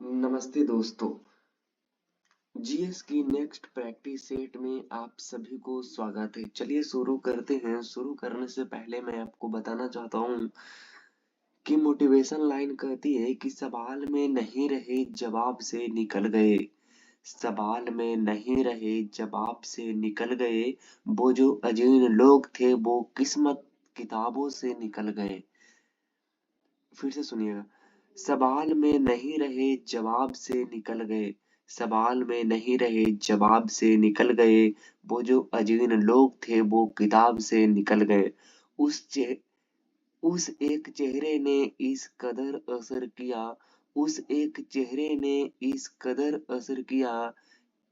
नमस्ते दोस्तों। जीएस की नेक्स्ट प्रैक्टिस सेट में आप सभी को स्वागत है। चलिए शुरू करते हैं। शुरू करने से पहले मैं आपको बताना चाहता हूँ कि मोटिवेशन लाइन कहती है कि सवाल में नहीं रहे जवाब से निकल गए। सवाल में नहीं रहे जवाब से निकल गए। वो जो अजीर्ण लोग थे वो किस्मत किताबों से निकल गए। फिर से सुनिएगा। सवाल में नहीं रहे जवाब से निकल गए। सवाल में नहीं रहे जवाब से निकल गए। वो जो अजीर्ण लोग थे वो किताब से निकल गए। उस चे, उस एक चेहरे ने इस कदर असर किया। उस एक चेहरे ने इस कदर असर किया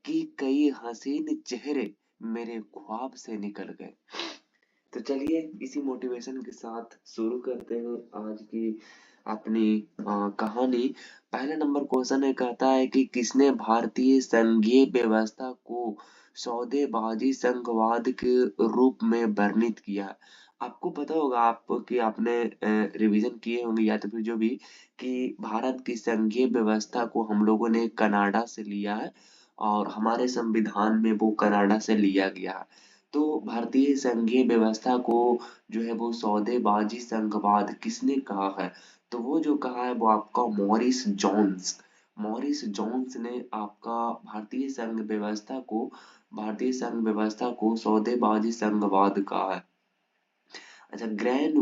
कि कई हसीन चेहरे मेरे ख्वाब से निकल गए। तो चलिए इसी मोटिवेशन के साथ शुरू करते हैं आज की अपनी कहानी। पहला नंबर क्वेश्चन है, कहता है कि किसने भारतीय संघीय व्यवस्था को सौदेबाजी संघवाद के रूप में वर्णित किया। आपको पता होगा आप कि आपने रिवीजन किए होंगे या तो फिर जो भी कि भारत की संघीय व्यवस्था को हम लोगों ने कनाडा से लिया है और हमारे संविधान में वो कनाडा से लिया गया है। तो भारतीय संघीय व्यवस्था को जो है वो सौदेबाजी संघवाद किसने कहा है? तो वो जो कहा है वो आपका मॉरिस जोन्स ने आपका भारतीय संघ व्यवस्था को सौदेबाजी संघवाद कहा है। अच्छा, ग्रैन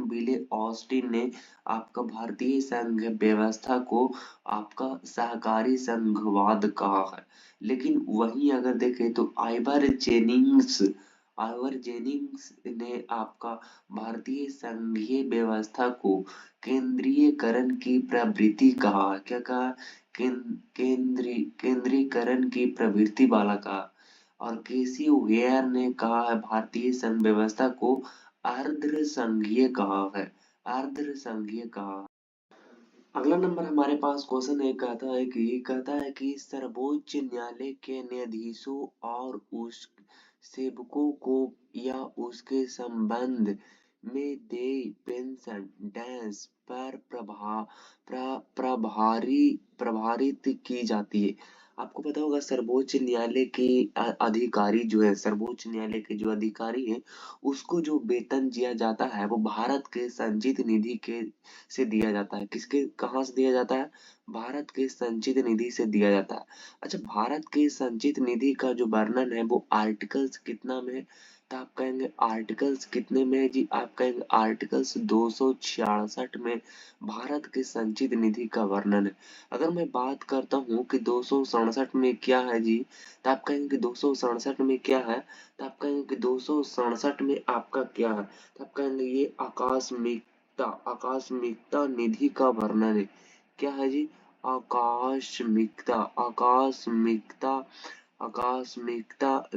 विले ऑस्टिन ने आपका भारतीय संघ व्यवस्था को आपका सहकारी संघवाद कहा है। लेकिन वहीं अगर देखें तो आइवर जेनिंग्स ने आपका भारतीय संघीय व्यवस्था को केंद्रीयकरण की प्रवृत्ति कहा। क्या कहा? केंद्रीकरण की प्रवृत्ति वाला कहा। और केसी वेयर ने कहा है भारतीय संघ व्यवस्था को अर्ध संघीय कहा है। अर्ध संघीय कहा। अगला नंबर हमारे पास क्वेश्चन है, कहता है कि सर्वोच्च न्यायालय के न्यायाधीशों और उस सेवकों को या उसके संबंध में देय पेंशन डैश पर प्रभारित की जाती है। आपको पता होगा सर्वोच्च न्यायालय के अधिकारी जो है, सर्वोच्च न्यायालय के जो अधिकारी हैं उसको जो वेतन दिया जाता है वो भारत के संचित निधि के से दिया जाता है। किसके कहाँ से दिया जाता है? भारत के संचित निधि से दिया जाता है। अच्छा, भारत के संचित निधि का जो वर्णन है वो आर्टिकल्स कितना में है? तो आप कहेंगे आर्टिकल्स कितने में है जी? आप कहेंगे आर्टिकल्स 266 में भारत के संचित निधि का वर्णन है। अगर मैं बात करता हूँ कि 267 में क्या है जी, तो आप कहेंगे कि 267 में क्या है? तो आप कहेंगे कि 267 में आपका क्या है? तो आप कहेंगे ये आकस्मिकता निधि का वर्णन है। क्या है जी? आकस्मिकता आकस्मिकता आकस्मिकता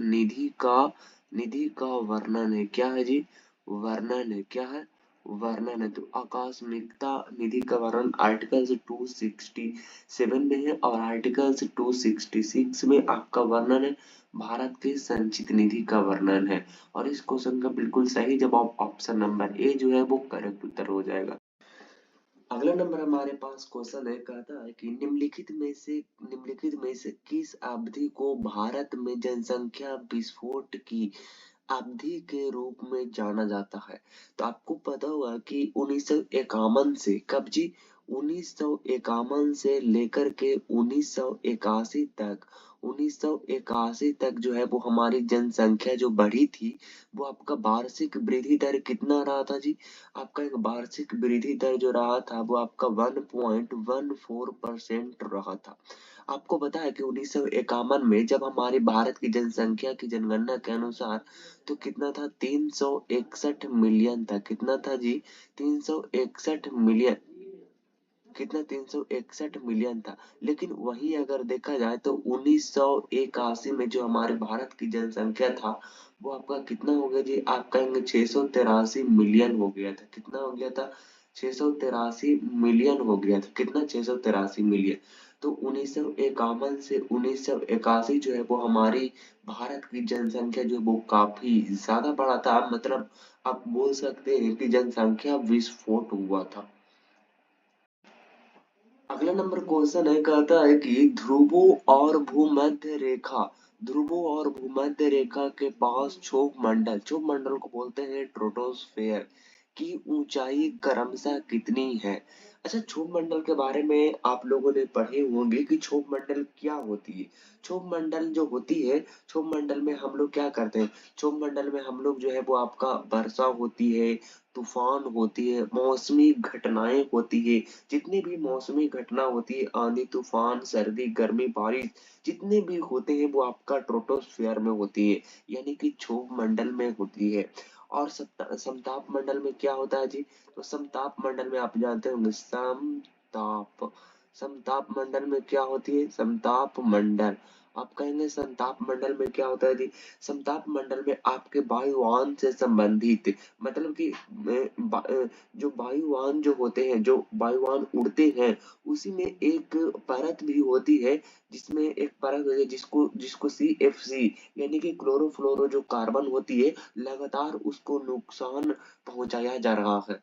निधि का वर्णन है। क्या है जी? वर्णन है। क्या है? वर्णन है। तो आकस्मिकता निधि का वर्णन आर्टिकल्स 267 में है और आर्टिकल्स 266 में आपका वर्णन है भारत के संचित निधि का वर्णन है। और इस क्वेश्चन का बिल्कुल सही जवाब ऑप्शन नंबर ए जो है वो करेक्ट उत्तर हो जाएगा। अगला नंबर हमारे पास क्वेश्चन है, कहता है कि निम्नलिखित में से किस अवधि को भारत में जनसंख्या विस्फोट की अवधि के रूप में जाना जाता है? तो आपको पता होगा कि 1951 से कब जी? 1951 से लेकर के 1981 तक जो है वो हमारी जनसंख्या जो बढ़ी थी वो आपका वार्षिक वृद्धि दर कितना रहा था जी? आपका एक वार्षिक वृद्धि दर जो रहा था वो आपका 1.14% रहा था। आपको पता है कि 1951 में जब हमारे भारत की जनसंख्या की जनगणना के अनुसार तो कितना था? 361 मिलियन था। कितना था जी? 361 मिलियन। कितना? 361 मिलियन था। लेकिन वहीं अगर देखा जाए तो 1981 में जो हमारे भारत की जनसंख्या था वो आपका कितना हो गया जी? आप कहेंगे 683 मिलियन हो गया था। कितना हो गया था? 683 मिलियन हो गया था। कितना? 683 मिलियन। तो 1951 से 1981 जो है वो हमारी भारत की जनसंख्या जो है वो काफी ज्यादा बढ़ा था। मतलब आप बोल सकते हैं कि जनसंख्या विस्फोट हुआ था। अगला नंबर क्वेश्चन है, कहता है कि ध्रुवों और भूमध्य रेखा के पास क्षोभ मंडल को बोलते हैं ट्रोटोस्फेयर की ऊंचाई क्रमशः कितनी है। अच्छा, क्षोभ मंडल के बारे में आप लोगों ने पढ़े होंगे कि क्षोभ मंडल क्या होती है। क्षोभ मंडल जो होती है, क्षोभ मंडल में हम लोग क्या करते हैं, क्षोभ मंडल में हम लोग जो है वो आपका वर्षा होती है, तूफान होती है, मौसमी घटनाएं होती है। जितनी भी मौसमी घटना होती है, आंधी तूफान सर्दी गर्मी बारिश, जितने भी होते हैं वो आपका ट्रोटोस्फियर में होती है, यानी कि क्षोभ मंडल में होती है। और समताप मंडल में क्या होता है जी, तो समताप मंडल में आप जानते होंगे समताप, समताप मंडल में क्या होती है, समताप मंडल। आप कहेंगे समताप मंडल में क्या होता है जी, समताप मंडल में आपके वायुयान से संबंधित, मतलब कि जो वायुयान जो होते हैं, जो वायुयान उड़ते हैं, उसी में एक परत भी होती है, जिसमें एक परत होती है जिसको जिसको CFC यानी कि क्लोरोफ्लोरो जो कार्बन होती है, लगातार उसको नुकसान पहुंचाया जा रहा है।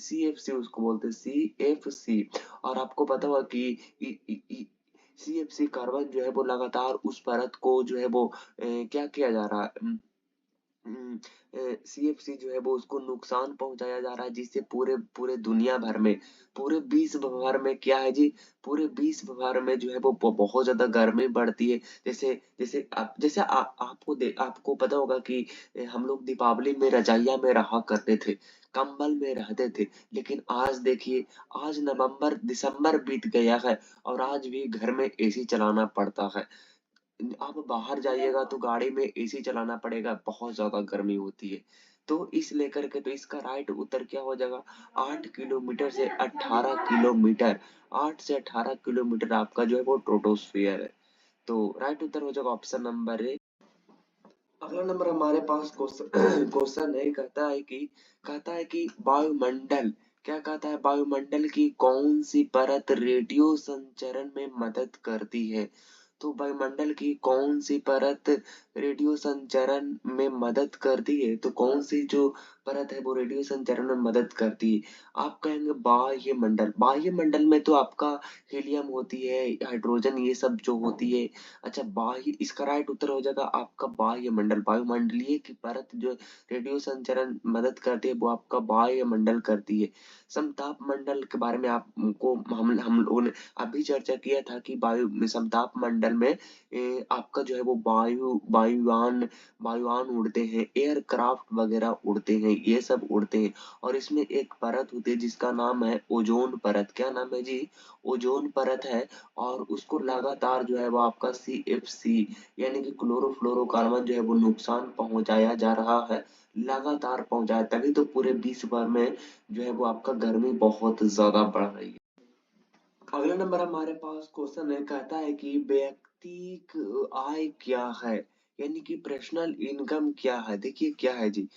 CFC उसको बोलते हैं, CFC। और आपको पता होगा कि CFC कार्बन जो है वो लगातार उस परत को जो है वो क्या किया जा रहा है, CFC जो है वो उसको नुकसान पहुंचाया जा रहा है, जिससे पूरे पूरे दुनिया भर में, पूरे विश्व भर में क्या है जी, पूरे विश्व भर में जो है वो बहुत ज्यादा गर्मी बढ़ती है। जैसे जैसे आप जैसे आपको पता होगा कि हम लोग दीपावली में रजाइया में रहा करते थे, कंबल में रहते थे, लेकिन आज देखिए, आज नवंबर दिसंबर बीत गया है और आज भी घर में एसी चलाना पड़ता है। आप बाहर जाइएगा तो गाड़ी में एसी चलाना पड़ेगा, बहुत ज्यादा गर्मी होती है। तो इस लेकर के तो इसका राइट उत्तर क्या हो जाएगा, 8 किलोमीटर से 18 किलोमीटर, 8 से 18 किलोमीटर आपका जो है वो ट्रोटोस्फियर है। तो राइट उत्तर हो जाएगा ऑप्शन नंबर ए। अगला नंबर हमारे पास क्वेश्चन क्वेश्चन है, कहता है कि वायुमंडल, क्या कहता है, वायुमंडल की कौन सी परत रेडियो संचरण में मदद करती है। तो वायुमंडल की कौन सी परत रेडियो संचरण में मदद करती है, तो कौन सी जो परत है वो रेडियो संचरण में मदद करती है। आप कहेंगे बाह्य मंडल, बाह्य मंडल में तो आपका हीलियम होती है, हाइड्रोजन, ये सब जो होती है। अच्छा, बाह्य, इसका राइट उत्तर हो जाएगा आपका बाह्य मंडल, वायुमंडलीय की परत जो रेडियो संचरण मदद करती है वो आपका बाह्य मंडल करती है। समताप मंडल के बारे में आपको हम लोगों ने अभी चर्चा किया था कि वायु में समताप मंडल में आपका जो है वो वायुयान उड़ते हैं, एयरक्राफ्ट वगैरह उड़ते हैं, ये सब उड़ते हैं। और इसमें एक परत होती है जिसका नाम है ओजोन परत, क्या नाम है जी, ओजोन परत है। और उसको लगातार जो है वो आपका CFC यानी कि क्लोरोफ्लोरोकार्बन जो है वो नुकसान पहुंचाया जा रहा है, लगातार पहुंचाया, तभी तो पूरे विश्व भर में जो है वो आपका गर्मी बहुत ज्यादा बढ़ रही है। अगला नंबर हमारे पास क्वेश्चन है, कहता है कि व्यक्ति आय क्या है, यानी कि पर्सनल इनकम क्या है। देखिए क्या है जी,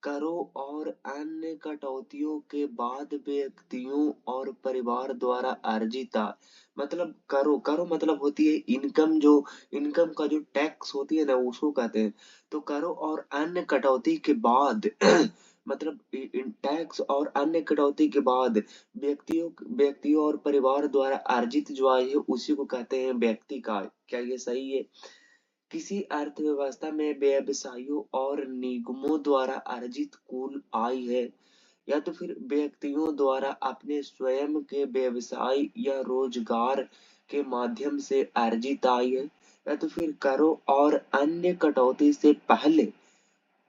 करों और अन्य कटौतियों के बाद व्यक्तियों और परिवार द्वारा अर्जित आय, मतलब करो मतलब होती है इनकम, जो इनकम का जो टैक्स होती है ना उसको कहते हैं। तो करों और अन्य कटौती के बाद मतलब टैक्स और अन्य कटौती के बाद व्यक्तियों और परिवार द्वारा अर्जित जो आय है उसी को कहते हैं व्यक्ति का आय। क्या ये सही है। किसी अर्थव्यवस्था में व्यवसायों और निगमों द्वारा अर्जित कुल आय है, या तो फिर व्यक्तियों द्वारा अपने स्वयं के व्यवसाय या रोजगार के माध्यम से अर्जित आय है, या तो फिर करों और अन्य कटौती से पहले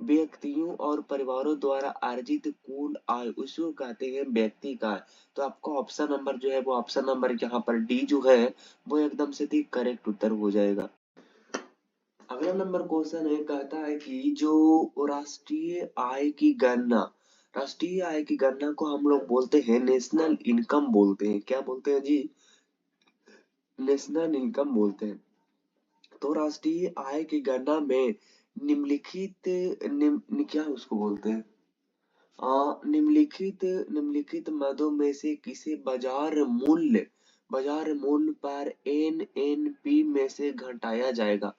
व्यक्तियों और परिवारों द्वारा अर्जित कुल आय उसको कहते हैं व्यक्ति का आय। तो आपका ऑप्शन नंबर जो है वो ऑप्शन नंबर यहाँ पर डी जो है वो एकदम से ठीक करेक्ट उत्तर हो जाएगा। अगला नंबर क्वेश्चन है, कहता है कि जो राष्ट्रीय आय की गणना को हम लोग बोलते हैं नेशनल इनकम बोलते हैं, क्या बोलते हैं जी, नेशनल इनकम बोलते हैं। तो राष्ट्रीय आय की गणना में निम्नलिखित क्या उसको बोलते हैं, निम्नलिखित मदों में से किसे बाजार मूल्य पर NNP में से घटाया जाएगा।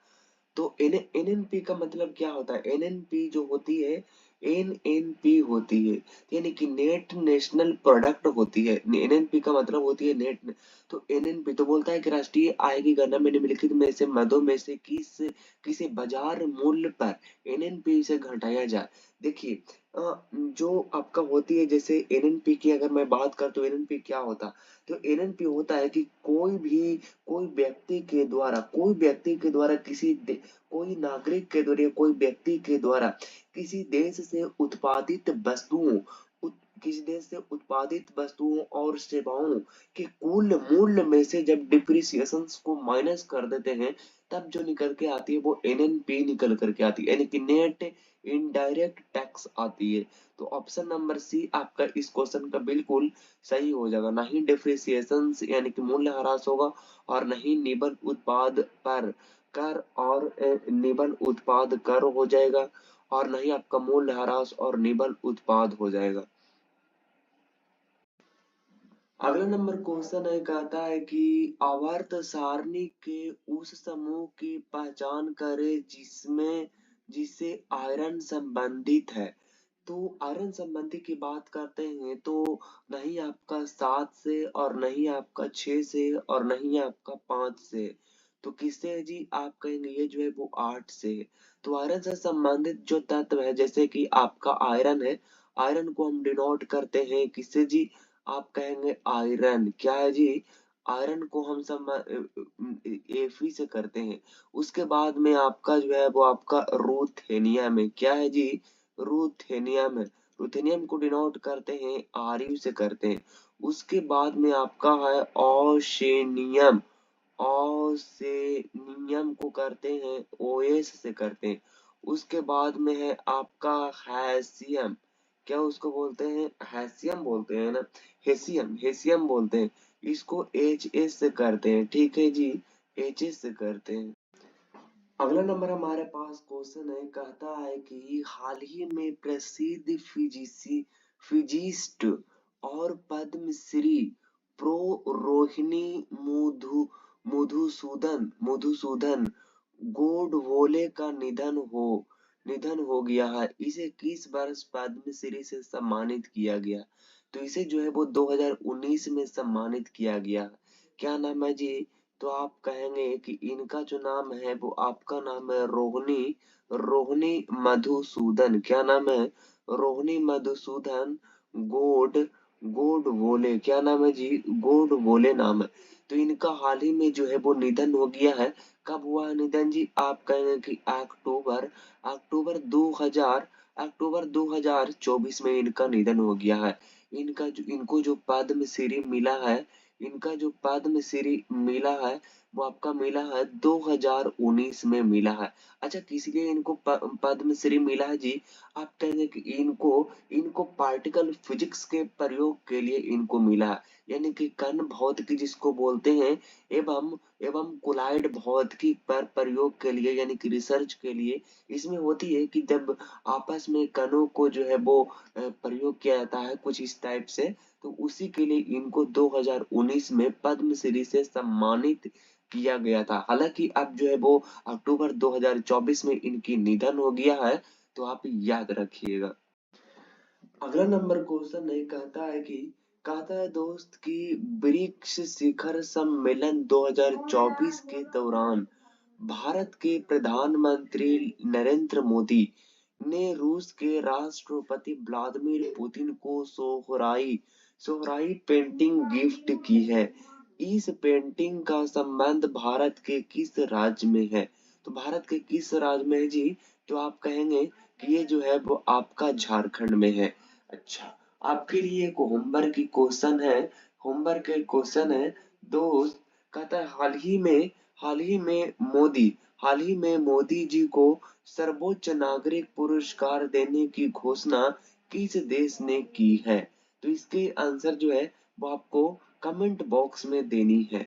तो NNP का मतलब क्या होता है, NNP जो होती है, एनएनपी होती है, यानी कि नेट नेशनल प्रोडक्ट होती है। एनएनपी का मतलब होती है नेट। तो एनएनपी तो बोलता है कि राष्ट्रीय आय की गणना में निम्नलिखित में से मदों में से किसी बाजार मूल्य पर एनएनपी से घटाया जाए। देखिए जो आपका होती है, जैसे एनएनपी की अगर मैं बात कर तो एनएनपी क्या होता, तो एनएनपी होता है कि कोई व्यक्ति के द्वारा कोई नागरिक के द्वारा, कोई व्यक्ति के द्वारा किसी देश से उत्पादित वस्तुओं किसी देश से उत्पादित वस्तुओं और सेवाओं के कुल मूल्य में से जब डिप्रिसिएशन को माइनस कर देते हैं, तब जो निकल के आती है वो एनएनपी निकल करके आती है, यानी कि नेट इनडायरेक्ट टैक्स आती है। तो ऑप्शन नंबर सी आपका इस क्वेश्चन का बिल्कुल सही हो जाएगा। ना ही डिप्रिसिएशन यानी कि मूल्य ह्रास होगा, और नहीं निबल उत्पाद पर कर और निबल उत्पाद कर हो जाएगा, और नहीं आपका मूल्यह्रास और निबल उत्पाद हो जाएगा। अगला नंबर क्वेश्चन है, कहता है कि आवर्त सारणी के उस समूह की पहचान करें जिसमें जिसे आयरन संबंधित है। तो आयरन संबंधी की बात करते हैं तो नहीं आपका 7 से, और नहीं आपका 6 से, और नहीं आपका 5 से, तो किससे है जी, आप कहेंगे ये जो है वो 8 से है। तो आयरन से संबंधित जो तत्व है, जैसे कि आपका आयरन है, आयरन को हम डिनोट करते हैं किससे जी, आप कहेंगे आयरन, क्या है जी, आयरन को हम एफी से करते हैं। उसके बाद में आपका जो है वो आपका रूथेनियम है, क्या है जी, रूथेनियम है। रूथेनियम को डिनोट करते हैं आरयू से करते हैं। उसके बाद में आपका है ओशेनियम, ओसेनियम को करते हैं ओएस से करते हैं। उसके बाद में है आपका हैसियम, क्या उसको बोलते हैं, हैसियम बोलते हैं ना, हेसियम हेसियम बोलते हैं। इसको एच एस से करते हैं, ठीक है जी, एच एस से करते हैं। अगला नंबर हमारे पास क्वेश्चन है, कहता है कि हाल ही में प्रसिद्ध फिजिस्ट और पद्मश्री प्रो रोहिणी मधुसूदन गोडबोले का निधन हो गया है। इसे किस वर्ष पद्मश्री से सम्मानित किया गया? तो इसे जो है वो 2019 में सम्मानित किया गया। क्या नाम है जी? तो आप कहेंगे कि इनका जो नाम है वो आपका नाम है रोहिणी रोहिणी मधुसूदन। क्या नाम है? रोहिणी मधुसूदन गोड गोड बोले, क्या नाम है जी, गोड बोले नाम है। तो इनका हाल ही में जो है वो निधन हो गया है। कब हुआ है निधन जी? आप कहेंगे कि अक्टूबर अक्टूबर 2000 अक्टूबर 2024 में इनका निधन हो गया है। इनको जो पद्मश्री मिला है, इनका जो पद्मश्री मिला है वो आपका मिला है 2019 में मिला है। अच्छा, किस लिए इनको पद्मश्री मिला है जी? आप कहेंगे कि इनको इनको पार्टिकल फिजिक्स के प्रयोग के लिए इनको मिला है, यानी कि कण भौतिकी जिसको बोलते हैं, एवं एवं कोलाइड भौतिकी पर प्रयोग के लिए, यानी कि रिसर्च के लिए। इसमें होती है कि जब आपस में कणों को जो है वो प्रयोग किया जाता है कुछ इस टाइप से, तो उसी के लिए इनको 2019 में पद्मश्री से सम्मानित किया गया था। हालांकि अब जो है वो अक्टूबर 2024 में इनकी निधन हो गया है, तो आप याद रखिएगा। अगला नंबर क्वेश्चन है, कहता है दोस्त कि ब्रिक्स शिखर सम्मेलन 2024 के दौरान भारत के प्रधानमंत्री नरेंद्र मोदी ने रूस के राष्ट्रपति व्लादिमीर पुतिन को सोहराई पेंटिंग गिफ्ट की है। इस पेंटिंग का संबंध भारत के किस राज्य में है? तो भारत के किस राज्य में है जी? तो आप कहेंगे कि ये जो है वो आपका झारखंड में है। अच्छा, आपके लिए एक होमवर्क के क्वेश्चन है दोस्त। कहता है हाल ही में मोदी जी को सर्वोच्च नागरिक पुरस्कार देने की घोषणा किस देश ने की है? तो इसके आंसर जो है वो आपको कमेंट बॉक्स में देनी है।